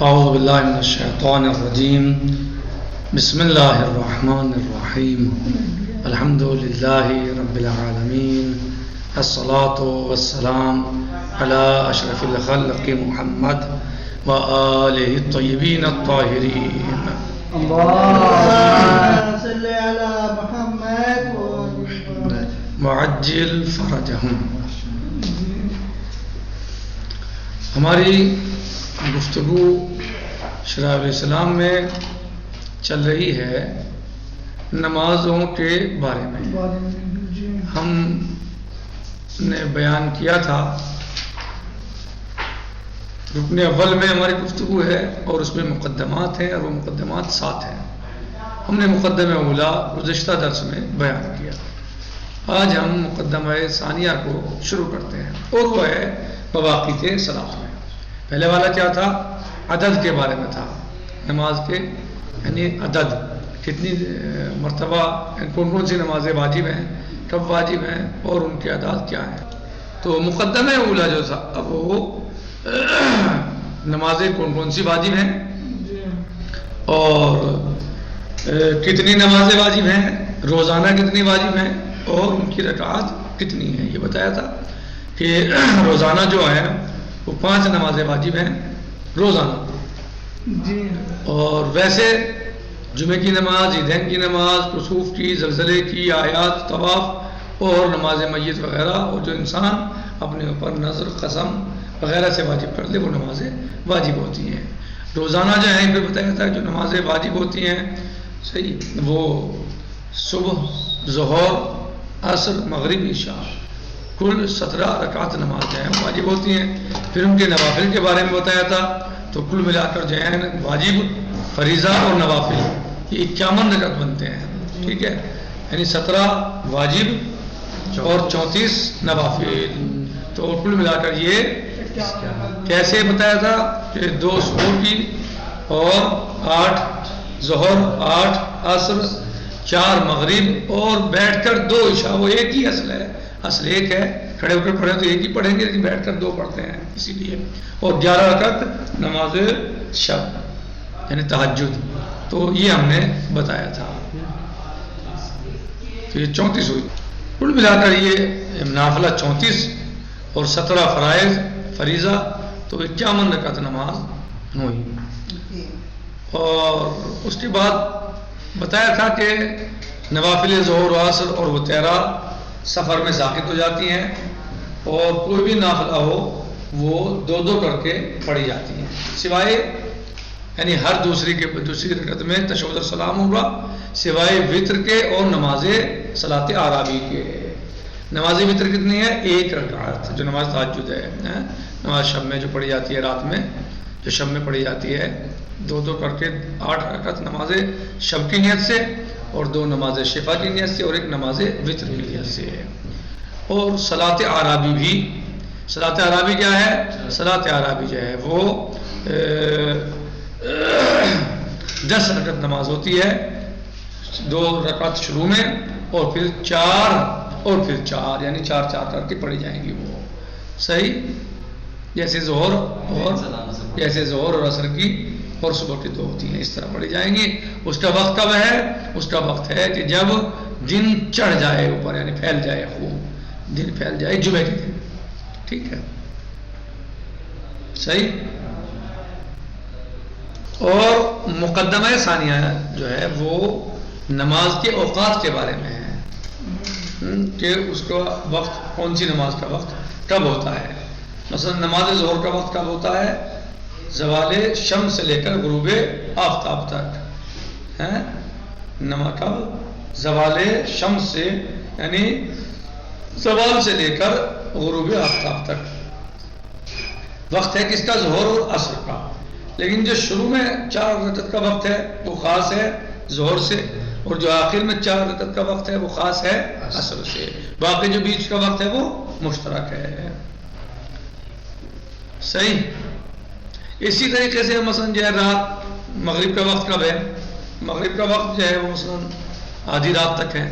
اعوذ باللہ من الشیطان الرجیم بسم اللہ الرحمن الرحیم الحمد للہ رب العالمین الصلاة والسلام علی اشرف الخلق محمد وآلہ الطیبین الطاہرین اللهم صل على محمد معجل فرجہم۔ ہماری گفتگو شرائع الاسلام میں چل رہی ہے نمازوں کے بارے میں۔ ہم نے بیان کیا تھا رکن اول میں ہماری گفتگو ہے اور اس میں مقدمات ہیں اور وہ مقدمات 7 ہیں۔ ہم نے مقدمہ اولا گزشتہ درس میں بیان کیا۔ آج ہم مقدمہ ثانیہ کو شروع کرتے ہیں اور وہ ہے مواقیت صلاۃ میں۔ پہلے والا کیا تھا؟ عدد کے بارے میں تھا، نماز کے یعنی عدد، کتنی مرتبہ کون کون سی نمازیں واجب ہیں، کب واجب ہیں اور ان کے اعداد کیا ہیں۔ تو مقدمہ اولا جو تھا اب وہ نمازیں کون کون سی واجب ہیں اور کتنی نمازیں واجب ہیں، روزانہ کتنی واجب ہیں اور ان کی رکعات کتنی ہیں۔ یہ بتایا تھا کہ روزانہ جو ہے وہ 5 نمازیں واجب ہیں روزانہ، اور ویسے جمعہ کی نماز، عیدین کی نماز، کسوف کی، زلزلے کی، آیات، طواف اور نماز میت وغیرہ، اور جو انسان اپنے اوپر نذر، قسم وغیرہ سے واجب کر لے وہ نمازیں واجب ہوتی ہیں۔ روزانہ جو ہیں پھر بتایا تھا جو نمازیں واجب ہوتی ہیں صحیح، وہ صبح، ظہر، عصر، مغرب، عشاء، کل 17 رکعت نماز جو ہیں واجب ہوتی ہیں۔ پھر ان کے نوافل کے بارے میں بتایا تھا، تو کل ملا کر جو ہے واجب، فریضہ اور نوافل یہ 51 رکعت بنتے ہیں، ٹھیک ہے، یعنی 17 واجب اور 34 نوافل، تو کل ملا کر یہ کیسے بتایا تھا کہ 2 صبح کی اور 8 ظہر، 8 عصر، 4 مغرب اور بیٹھ کر 2 عشاء۔ وہ ایک ہی اصل ہے، اصل ایک ہے، کھڑے ہو کر پڑھیں تو ایک ہی پڑھیں گے لیکن بیٹھ کر 2 پڑھتے ہیں اسی لیے، اور 11 رکعت نماز شب یعنی تہجد، تو یہ ہم نے بتایا تھا۔ تو یہ 34 ہوئی، کل ملا کر یہ نافلہ 34 اور 17 فرائض فریضہ، تو 51 رکعت نماز ہوئی۔ اور اس کے بعد بتایا تھا کہ نوافل ظہر و عصر اور وہ 13 سفر میں ساقط ہو جاتی ہیں، اور کوئی بھی نافلہ ہو وہ 2 کر کے پڑھی جاتی ہیں، سوائے یعنی ہر دوسری رکعت میں تشہد السلام ہوگا، سوائے وطر کے اور نماز صلاۃ اعرابی کے۔ نماز وطر کتنی ہے؟ 1 رکعت، جو نماز تہجد ہے، نماز شب میں جو پڑھی جاتی ہے، رات میں جو شب میں پڑھی جاتی ہے، 2 کر کے 8 رکعت نماز شب کی نیت سے، اور 2 نماز شفا کی نیت سے، اور 1 نماز وطر کی نیت سے۔ اور صلاۃ اعرابی بھی، صلاۃ اعرابی کیا ہے؟ صلاۃ اعرابی جو ہے وہ 10 رکعت نماز ہوتی ہے، 2 رکعت شروع میں اور پھر 4 یعنی 4 کر کے پڑھی جائیں گی وہ، صحیح، جیسے ظہر اور عصر کی اور صبح کی 2 ہوتی ہیں، اس طرح پڑھی جائیں گی۔ اس کا وقت کب ہے؟ اس کا وقت ہے کہ جب دن چڑھ جائے اوپر، یعنی پھیل جائے، خوب دن پھیل جائے جمعہ کے دن، ٹھیک ہے، صحیح۔ اور مقدمہ ثانیہ جو ہے وہ نماز کے اوقات کے بارے میں ہے کہ اس کا وقت، کون سی نماز کا وقت کب ہوتا ہے۔ مثلا نماز ظہر کا وقت کب ہوتا ہے؟ زوال شمس سے لے کر غروب آفتاب تک، کب؟ زوال شمس سے یعنی زوال سے لے کر غروب آفتاب تک وقت ہے کس کا؟ ظہر اور عصر کا۔ لیکن جو شروع میں 4 رکعت کا وقت ہے وہ خاص ہے ظہر سے، اور جو آخر میں 4 رکعت کا وقت ہے وہ خاص ہے عصر سے، باقی جو بیچ کا وقت ہے وہ مشترک ہے، صحیح۔ اسی طریقے سے مثلا جو ہے رات، مغرب کا وقت کب ہے؟ مغرب کا وقت جو ہے وہ مثلا آدھی رات تک ہے،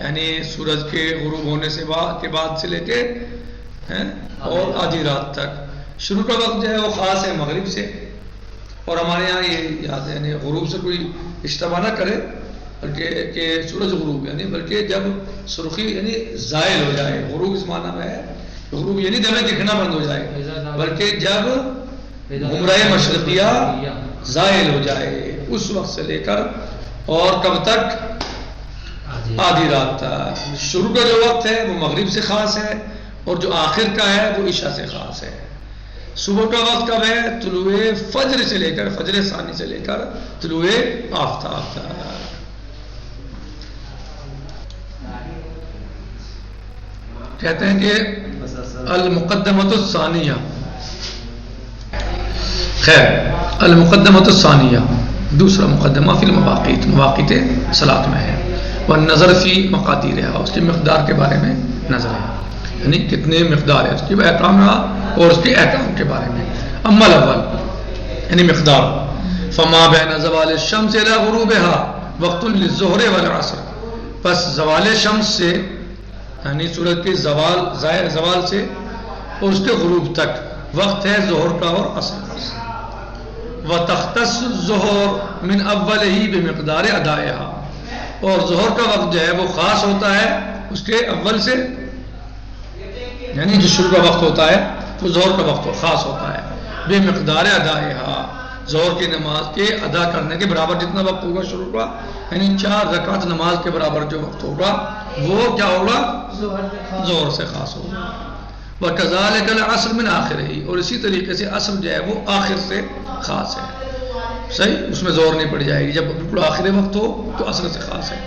یعنی سورج کے غروب ہونے سے بعد سے لے کے اور آدھی رات تک۔ شروع کا وقت جو ہے وہ خاص ہے مغرب سے، اور ہمارے یہاں یہ یاد ہے یعنی غروب سے کوئی اشتباہ نہ کرے بلکہ کہ سورج غروب یعنی بلکہ جب سرخی یعنی زائل ہو جائے، غروب اس معنی میں ہے غروب یعنی جب دکھنا بند ہو جائے، بلکہ جب عمرہ مشرقیہ زائل ہو جائے اس وقت سے لے کر اور کب تک؟ آدھی رات تک۔ شروع کا جو وقت ہے وہ مغرب سے خاص ہے اور جو آخر کا ہے وہ عشاء سے خاص ہے۔ صبح کا وقت کب ہے؟ طلوع فجر سے لے کر فجر ثانی سے لے کر طلوع آفتاب تک۔ کہتے ہیں کہ المقدمۃ الثانیہ، خیر المقدمۃ الثانیہ دوسرا مقدمہ فی المواقیت، مواقیت صلاۃ میں ہے، والنظر فی مقادیرها، اس کی مقدار کے بارے میں نظر ہے یعنی کتنے مقدار ہے اس کی احکام اور اس کے احکام کے بارے میں۔ اما الاول یعنی مقدار، فما بین زوال الشمس الى غروبها وقت للظہر والعصر، پس زوال شمس سے یعنی سورج کے زوال ظاہر زوال سے اور اس کے غروب تک وقت ہے ظہر کا اور عصر کا۔ وتختص الظہر من اولہ بمقدار ادائها، اور ظہر کا وقت جو ہے وہ خاص ہوتا ہے اس کے اول سے، یعنی جو شروع کا وقت ہوتا ہے وہ ظہر کا وقت خاص ہوتا ہے بمقدار ادائها، ظہر کی نماز کے ادا کرنے کے برابر جتنا وقت ہوگا شروع کا، یعنی 4 رکعت نماز کے برابر جو وقت ہوگا وہ کیا ہوگا؟ ظہر سے خاص ہوگا۔ وَكَذَلِكَ الْعَصْرُ مِنْ آخِرِهِ، اور اسی طریقے سے عصر جو ہے وہ آخر سے خاص ہے، صحیح اس میں ظہر نہیں پڑ جائے گی، جب بالکل آخری وقت ہو تو عصر سے خاص ہے۔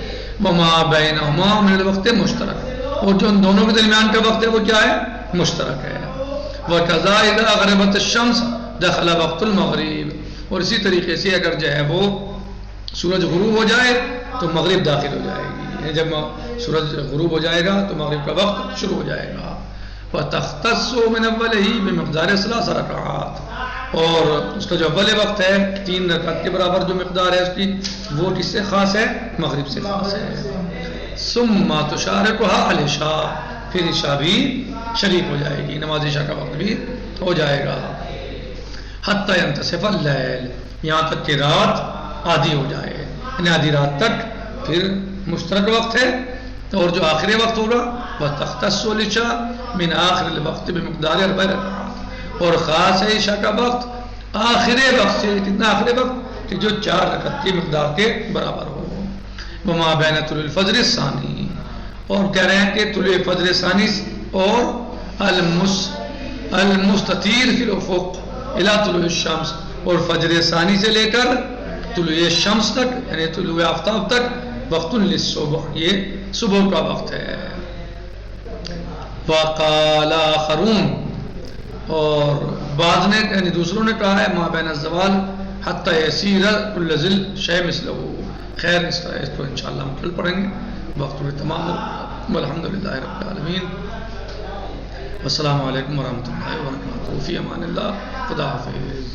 وَمَا بَيْنَهُمَا مِنَ الْوَقْتِ مُشْتَرَكٌ، اور جو ان دونوں کے درمیان کا وقت ہے وہ کیا ہے؟ مشترک ہے۔ وَكَذَا إِذَا غَرَبَتِ الشَّمْسُ دَخَلَ وَقْتُ الْمَغْرِبِ، اور اسی طریقے سے اگر جو ہے وہ سورج غروب ہو جائے تو مغرب داخل ہو جائے گی، یعنی جب سورج غروب ہو جائے گا تو مغرب کا وقت شروع ہو جائے گا۔ وَتَخْتَصُّ مِنْ أَوَّلِهِ بِمِقْدَارِ 3 رَكَعَاتٍ، اور اس کا جو اول وقت ہے 3 رکعت کے برابر جو مقدار ہے اس کی وہ کس سے خاص ہے؟ مغرب سے خاص ہے۔ ثُمَّ تُشَارِكُهَا الْعِشَاءُ، پھر عشاء بھی شریک ہو جائے گی، نماز عشاء کا وقت بھی ہو جائے گا۔ حَتَّى يَنْتَصِفَ اللَّيْلُ، یہاں تک کہ رات آدھی ہو جائے، یعنی آدھی رات تک پھر مشترک وقت ہے، اور جو آخری وقت ہوگا وَتَخْتَصُّ الْعِشَاءُ مِنْ آخِرِ الْوَقْتِ بِمِقْدَارِ 4 رَكَعَاتٍ، اور خاص ہے عشاء کا وقت آخری وقت سے، کتنا آخری وقت کہ جو 4 رکعت کی مقدار کے برابر ہو۔ وَمَا بَيْنَ طُلُوعِ الْفَجْرِ الثَّانِي، اور کہہ رہے ہیں کہ طلوع فجر ثانی اور المستطیر فی الافق الی طلوع الشمس، اور فجر ثانی سے لے کر طلوع شمس تک یعنی طلوع آفتاب تک وقت للصبح، یہ صبح کا وقت ہے۔ وقال آخرون، اور بعض نے یعنی دوسروں نے کہا ہے ما بین الزوال حتی یسیر کل ذل شیء مثلہ، خیر اس کو انشاءاللہ ہم کل پڑھیں گے، وقت بھی تمام ہو۔ الحمدللہ رب العالمین، والسلام علیکم ورحمۃ اللہ وبرکاتہ، فی امان اللہ، خدا حافظ۔